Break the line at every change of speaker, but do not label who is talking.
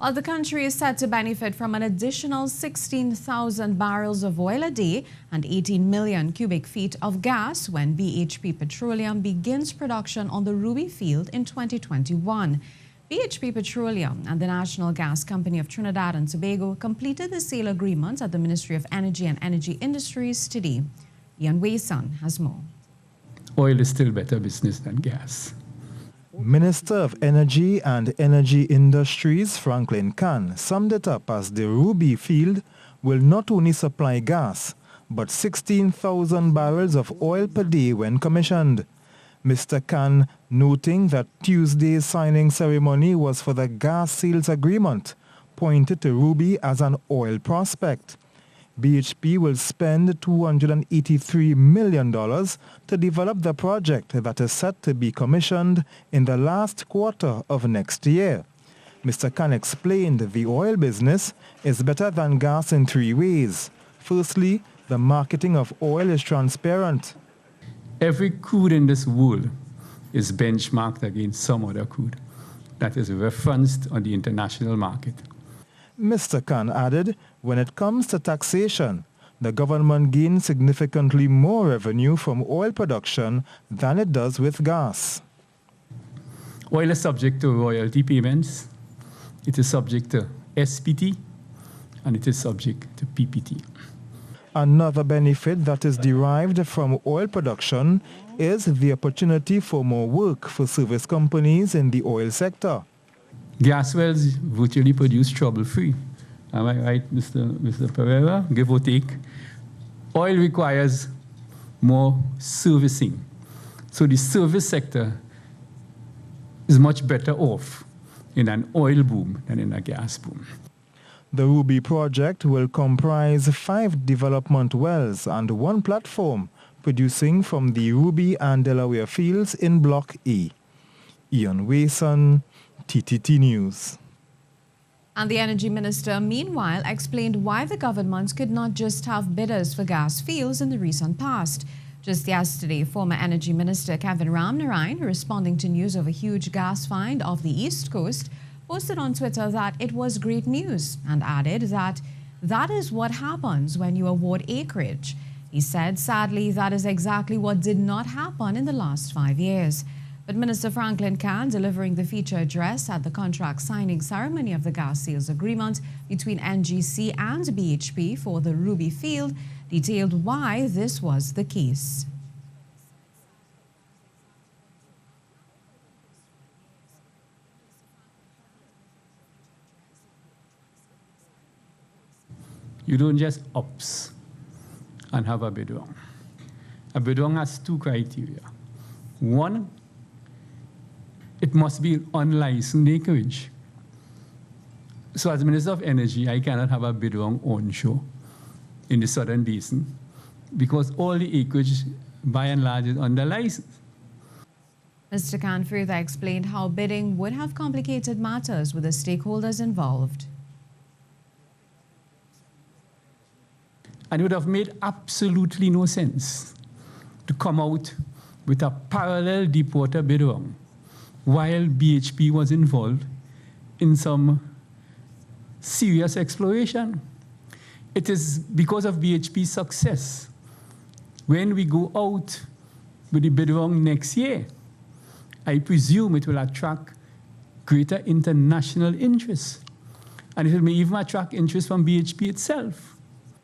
While the country is set to benefit from an additional 16,000 barrels of oil a day and 18 million cubic feet of gas when BHP Petroleum begins production on the Ruby field in 2021. BHP Petroleum and the National Gas Company of Trinidad and Tobago completed the sale agreement at the Ministry of Energy and Energy Industries today. Wason has more.
Oil is still better business than gas.
Minister of Energy and Energy Industries Franklin Khan summed it up as the Ruby field will not only supply gas, but 16,000 barrels of oil per day when commissioned. Mr. Khan noting that Tuesday's signing ceremony was for the gas sales agreement, pointed to Ruby as an oil prospect. BHP will spend $283 million to develop the project that is set to be commissioned in the last quarter of next year. Mr. Khan explained the oil business is better than gas in three ways. Firstly, the marketing of oil is transparent.
Every crude in this world is benchmarked against some other crude that is referenced on the international market.
Mr. Khan added, when it comes to taxation, the government gains significantly more revenue from oil production than it does with gas.
Oil is subject to royalty payments, it is subject to SPT, and it is subject to PPT.
Another benefit that is derived from oil production is the opportunity for more work for service companies in the oil sector.
Gas wells virtually produce trouble-free. Am I right, Mr. Pereira? Give or take. Oil requires more servicing. So the service sector is much better off in an oil boom than in a gas boom.
The Ruby project will comprise 5 development wells and 1 platform producing from the Ruby and Delaware fields in Block A. Wason, TTT News.
And the Energy Minister, meanwhile, explained why the government could not just have bidders for gas fields in the recent past. Just yesterday, former Energy Minister Kevin Ramnarine, responding to news of a huge gas find off the East Coast, posted on Twitter that it was great news and added that that is what happens when you award acreage. He said, sadly, that is exactly what did not happen in the last 5 years. But Minister Franklin Khan, delivering the feature address at the contract signing ceremony of the gas sales agreement between NGC and BHP for the Ruby field, detailed why this was the case.
You don't just ops and have a bidwong. A bidwong has 2 criteria. One, it must be unlicensed acreage. So as Minister of Energy, I cannot have a bidwong onshore in the Southern Basin because all the acreage, by and large, is under license.
Mr. Khan further explained how bidding would have complicated matters with the stakeholders involved.
And it would have made absolutely no sense to come out with a parallel deepwater bidwong while BHP was involved in some serious exploration. It is because of BHP's success. When we go out with the bidwong next year, I presume it will attract greater international interest. And it may even attract interest from BHP itself.